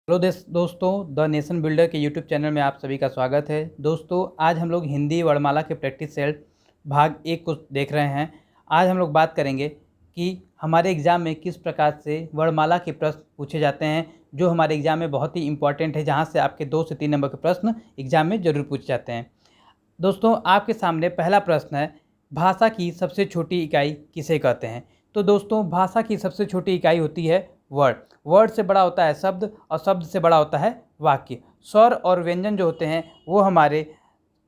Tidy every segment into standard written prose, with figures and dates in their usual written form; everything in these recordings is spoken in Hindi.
हेलो दोस्तों, द नेशन बिल्डर के यूट्यूब चैनल में आप सभी का स्वागत है। दोस्तों, आज हम लोग हिंदी वर्णमाला के प्रैक्टिस सेट भाग 1 को देख रहे हैं। आज हम लोग बात करेंगे कि हमारे एग्ज़ाम में किस प्रकार से वर्णमाला के प्रश्न पूछे जाते हैं, जो हमारे एग्ज़ाम में बहुत ही इंपॉर्टेंट है, जहां से आपके 2 से 3 नंबर के प्रश्न एग्ज़ाम में ज़रूर पूछे जाते हैं। दोस्तों, आपके सामने पहला प्रश्न है, भाषा की सबसे छोटी इकाई किसे कहते हैं। तो दोस्तों, भाषा की सबसे छोटी इकाई होती है वर्ड। वर्ड से बड़ा होता है शब्द और शब्द से बड़ा होता है वाक्य। स्वर और व्यंजन जो होते हैं वो हमारे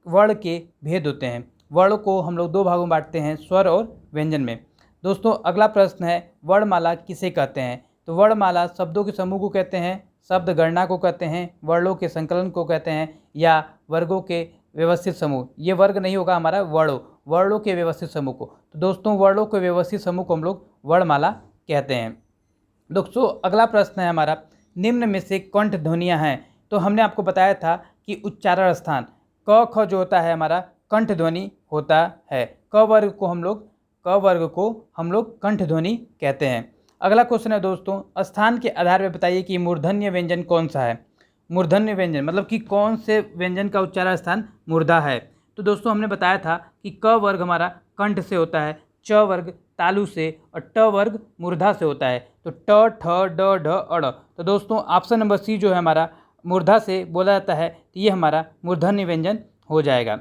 वर्ण के भेद होते हैं। वर्ण को हम लोग 2 भागों में बांटते हैं, स्वर और व्यंजन में। दोस्तों, अगला प्रश्न है, वर्णमाला किसे कहते हैं। तो वर्णमाला शब्दों के समूह को कहते हैं, शब्द गणना को कहते हैं, वर्णों के संकलन को कहते हैं, या वर्गों के व्यवस्थित समूह। ये वर्ग नहीं होगा हमारा, वर्णों के व्यवस्थित समूह को। तो दोस्तों, वर्णों के व्यवस्थित समूह को हम लोग वर्णमाला कहते हैं। दोस्तों, अगला प्रश्न है हमारा, निम्न में से कंठ ध्वनियाँ हैं। तो हमने आपको बताया था कि उच्चारण स्थान क ख जो होता है हमारा कंठ ध्वनि होता है। क वर्ग को हम लोग कंठ ध्वनि कहते हैं। अगला क्वेश्चन है दोस्तों, स्थान के आधार पर बताइए कि मूर्धन्य व्यंजन कौन सा है। मूर्धन्य व्यंजन मतलब कि कौन से व्यंजन का उच्चारण स्थान मूर्धा है। तो दोस्तों, हमने बताया था कि क वर्ग हमारा कंठ से होता है, च वर्ग तालु से और ट वर्ग मूर्धा से होता है। तो ट ठ ड ढ अड़। तो दोस्तों, ऑप्शन नंबर सी जो है हमारा मूर्धा से बोला जाता है, तो ये हमारा मूर्धन्य व्यंजन हो जाएगा।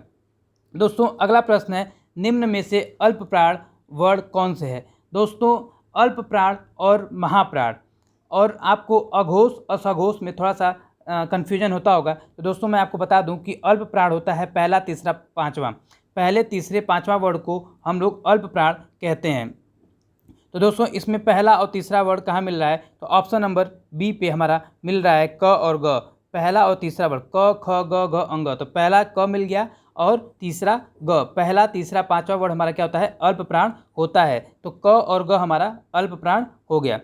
दोस्तों, अगला प्रश्न है, निम्न में से अल्प प्राण वर्ण कौन से है। दोस्तों, अल्प प्राण और महाप्राण, और आपको अघोष और सघोष में थोड़ा सा कन्फ्यूजन होता होगा। तो दोस्तों, मैं आपको बता दूं कि अल्प प्राण होता है पहला, तीसरा, पांचवा। पहले, तीसरे, पांचवा वर्ण को हम लोग अल्प प्राण कहते हैं। तो दोस्तों, इसमें पहला और तीसरा वर्ण कहाँ मिल रहा है। तो ऑप्शन नंबर बी पे हमारा मिल रहा है क और ग। पहला और तीसरा वर्ण क ख ग घ अंग। तो पहला क मिल गया और तीसरा ग। पहला, तीसरा, पांचवा वर्ण हमारा क्या होता है, अल्प प्राण होता है। तो क और ग हमारा अल्प प्राण हो गया।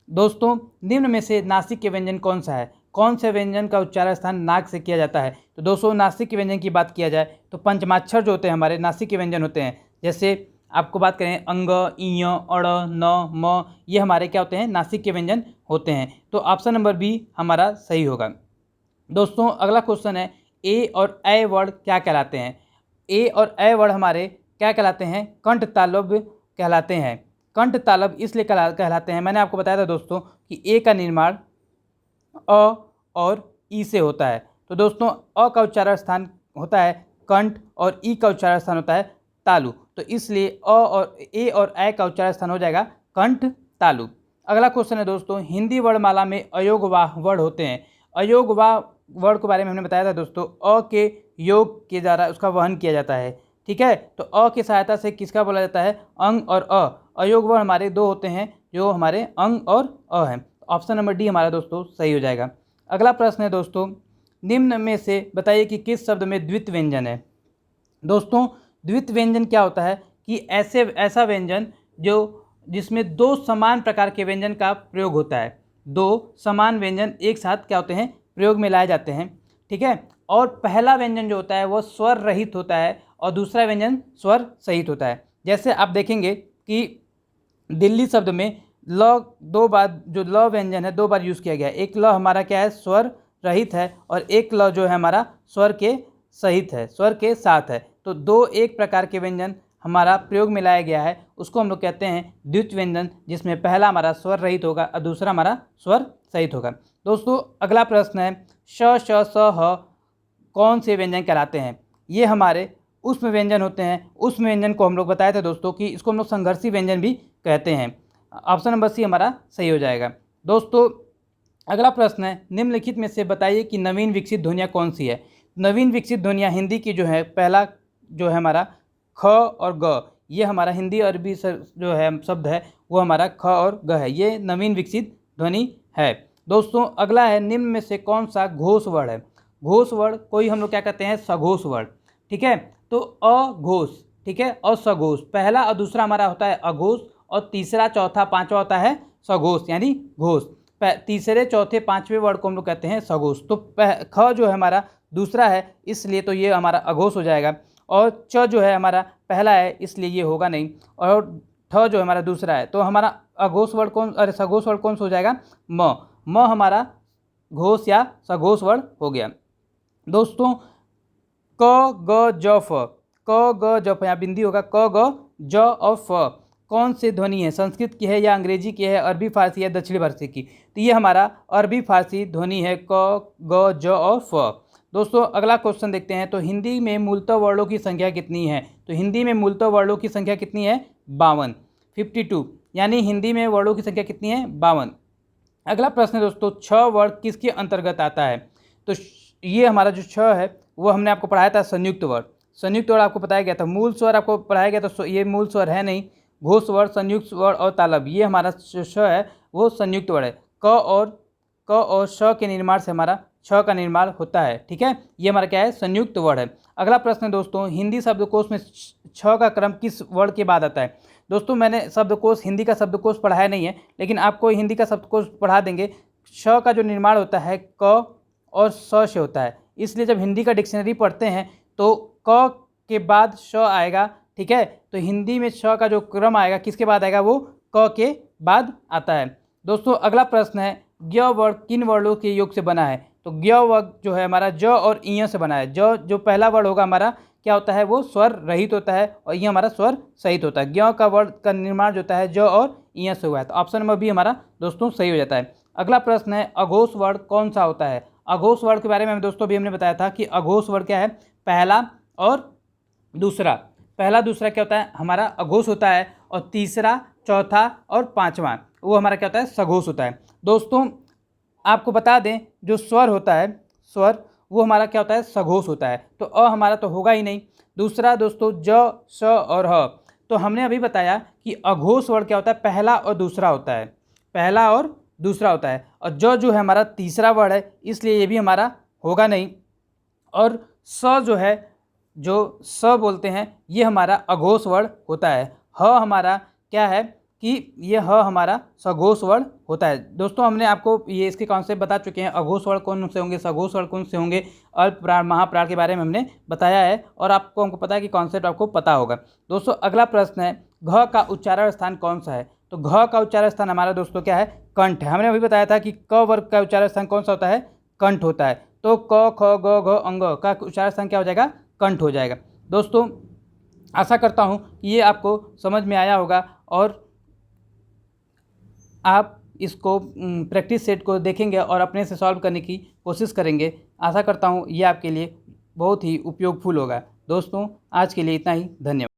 दोस्तों, निम्न में से नासिक के व्यंजन कौन सा है। कौन से व्यंजन का उच्चारण स्थान नाक से किया जाता है। तो दोस्तों, नासिक के व्यंजन की बात किया जाए तो पंचमाक्षर जो होते हैं हमारे नासिक के व्यंजन होते हैं। जैसे आपको बात करें, अंग, ईय, अड़, न, म, ये हमारे क्या होते हैं, नासिक के व्यंजन होते हैं। तो ऑप्शन नंबर बी हमारा सही होगा। दोस्तों, अगला क्वेश्चन है, ए और ए वर्ण क्या कहलाते हैं। ए और ए वर्ण हमारे क्या कहलाते हैं, कंठ तालब कहलाते हैं। कंठ तालब इसलिए कहलाते हैं, मैंने आपको बताया था दोस्तों कि ए का निर्माण अ और ई से होता है। तो दोस्तों, अ का उच्चारण स्थान होता है कंठ और ई का उच्चारण स्थान होता है तालु। तो इसलिए अ और ए और ए का उच्चारण स्थान हो जाएगा कंठ तालु। अगला क्वेश्चन है दोस्तों, हिंदी वर्णमाला में अयोगवाह वर्ण होते हैं। अयोगवाह वर्ण के बारे में हमने बताया था दोस्तों, अ के योग के द्वारा उसका वहन किया जाता है। ठीक है, तो अ की सहायता से किसका बोला जाता है, अंग और अ। अयोग वर्ण हमारे 2 होते हैं, जो हमारे अंग और अ हैं। ऑप्शन नंबर डी हमारा दोस्तों सही हो जाएगा। अगला प्रश्न है दोस्तों, निम्न में से बताइए कि किस शब्द में द्वित्व व्यंजन है। दोस्तों, द्वित्व व्यंजन क्या होता है कि ऐसा व्यंजन जो जिसमें 2 समान प्रकार के व्यंजन का प्रयोग होता है। 2 समान व्यंजन एक साथ क्या होते हैं, प्रयोग में लाए जाते हैं। ठीक है, और पहला व्यंजन जो होता है वो स्वर रहित होता है और दूसरा व्यंजन स्वर सहित होता है। जैसे आप देखेंगे कि दिल्ली शब्द में ल 2 बार, जो ल व्यंजन है 2 बार यूज़ किया गया है। एक ल हमारा क्या है, स्वर रहित है, और एक ल जो है हमारा स्वर के सहित है, स्वर के साथ है। तो 2 एक प्रकार के व्यंजन हमारा प्रयोग में लाया गया है, उसको हम लोग कहते हैं द्वित्व व्यंजन, जिसमें पहला हमारा स्वर रहित होगा और दूसरा हमारा स्वर सहित होगा। दोस्तों, अगला प्रश्न है, श श स ह कौन से व्यंजन कहलाते हैं। ये हमारे ऊष्म व्यंजन होते हैं। ऊष्म व्यंजन को हम लोग बताए थे दोस्तों कि इसको हम लोग संघर्षी व्यंजन भी कहते हैं। ऑप्शन नंबर सी हमारा सही हो जाएगा। दोस्तों, अगला प्रश्न है, निम्नलिखित में से बताइए कि नवीन विकसित ध्वनियाँ कौन सी है। नवीन विकसित ध्वनियाँ हिंदी की जो है, पहला जो है हमारा ख और ग, ये हमारा हिंदी अरबी जो है शब्द है वो हमारा ख और ग है, ये नवीन विकसित ध्वनि है। दोस्तों, अगला है, निम्न में से कौन सा घोष वर्ण है। घोष वर्ण कोई हम लोग क्या कहते हैं, सघोष वर्ण। ठीक है, तो अघोष, ठीक है, और सघोष, पहला और दूसरा हमारा होता है अघोष, और तीसरा, चौथा, पांचवा होता है सघोष यानी घोष। तीसरे, चौथे, पांचवें वर्ण को हम लोग कहते हैं सघोष। तो ख जो है हमारा दूसरा है, इसलिए तो ये हमारा अघोष हो जाएगा। और च जो है हमारा पहला है, इसलिए ये होगा नहीं। और ठ जो है हमारा दूसरा है, तो हमारा अघोष वर्ण कौन, अरे सघोष वर्ण कौन सा हो जाएगा, म। म हमारा घोष या सघोष वर्ण हो गया। दोस्तों क ग ज फ, क ग ज फ, यहाँ बिंदी होगा क ग ज और फ, कौन से ध्वनि है, संस्कृत की है या अंग्रेजी की है, अरबी फारसी या दक्षिणी भारत की? तो ये हमारा अरबी फारसी ध्वनि है, क ग ज और फ। दोस्तों अगला क्वेश्चन देखते हैं। तो हिंदी में मूलतः वर्णों की संख्या कितनी है? तो हिंदी में मूलतः वर्णों की संख्या कितनी है? 52, 52, यानी हिंदी में वर्णों की संख्या कितनी है? 52। अगला प्रश्न है दोस्तों, छ वर्ण किसके अंतर्गत आता है? तो ये हमारा जो छ है वो हमने आपको पढ़ाया था संयुक्त वर्ण। संयुक्त वर्ण आपको बताया गया था, मूल स्वर आपको पढ़ाया गया था, तो ये मूल स्वर है नहीं। घोष वर्ण, संयुक्त वर्ण और तालब, ये हमारा छ है वो संयुक्त वर्ण है। क और श के निर्माण से हमारा छ का निर्माण होता है। ठीक है, ये हमारा क्या है? संयुक्त वर्ण है। अगला प्रश्न है दोस्तों, हिंदी शब्दकोश में छ का क्रम किस वर्ण के बाद आता है? दोस्तों मैंने शब्दकोश, हिंदी का शब्दकोश पढ़ाया नहीं है, लेकिन आपको हिंदी का शब्दकोश पढ़ा देंगे। श का जो निर्माण होता है क और स से होता है, इसलिए जब हिंदी का डिक्शनरी पढ़ते हैं तो क के बाद श आएगा। ठीक है, तो हिंदी में श का जो क्रम आएगा किसके बाद आएगा? वो क के बाद आता है। दोस्तों अगला प्रश्न है, ज्ञ वर्ण किन वर्णों के योग से बना है? तो ज्ञ वर्ण जो है हमारा ज और इ से बना है। ज जो पहला वर्ण होगा हमारा क्या होता है? वो स्वर रहित होता है, और ये हमारा स्वर सहित होता है। ज्ञ का वर्ण का निर्माण जो होता है ज और इ से हुआ है, तो ऑप्शन नंबर बी हमारा दोस्तों सही हो जाता है। अगला प्रश्न है, अघोष वर्ण कौन सा होता है? अघोष वर्ण के बारे में दोस्तों भी हमने बताया था कि अघोष वर्ण क्या है? पहला और दूसरा। पहला दूसरा क्या होता है? हमारा अघोष होता है, और तीसरा, चौथा और पांचवा वो हमारा क्या होता है? सघोष होता है। दोस्तों आपको बता दें, जो स्वर होता है, स्वर वो हमारा क्या होता है? सघोष होता है। तो अ हमारा तो होगा ही नहीं। दूसरा दोस्तों ज, स और ह, तो हमने अभी बताया कि अघोष वर्ण क्या होता है? पहला और दूसरा होता है, पहला और दूसरा होता है। और जो है हमारा तीसरा वर्ण है, इसलिए ये भी हमारा होगा नहीं। और स जो है, जो स बोलते हैं, ये हमारा अघोष वर्ण होता है। ह हमारा क्या है कि ये ह हमारा सघोष वर्ण होता है। दोस्तों हमने आपको ये इसके कॉन्सेप्ट बता चुके हैं, अघोष वर्ण कौन से होंगे, सघोष वर्ण कौन से होंगे, अल्प प्राण, महाप्राण के बारे में हमने बताया है, और आपको हमको पता है कि कॉन्सेप्ट आपको पता होगा। दोस्तों अगला प्रश्न है, घ का उच्चारण स्थान कौन सा है? तो घ का उच्चारण स्थान हमारा दोस्तों क्या है? कंठ है। हमने अभी बताया था कि क वर्ग का उच्चारण स्थान कौन सा होता है? कंठ होता है। तो क, ख, ग, घ, अंग का उच्चारण स्थान क्या हो जाएगा? कंठ हो जाएगा। दोस्तों आशा करता हूँ कि ये आपको समझ में आया होगा, और आप इसको प्रैक्टिस सेट को देखेंगे और अपने से सॉल्व करने की कोशिश करेंगे। आशा करता हूँ ये आपके लिए बहुत ही उपयोगफुल होगा। दोस्तों आज के लिए इतना ही, धन्यवाद।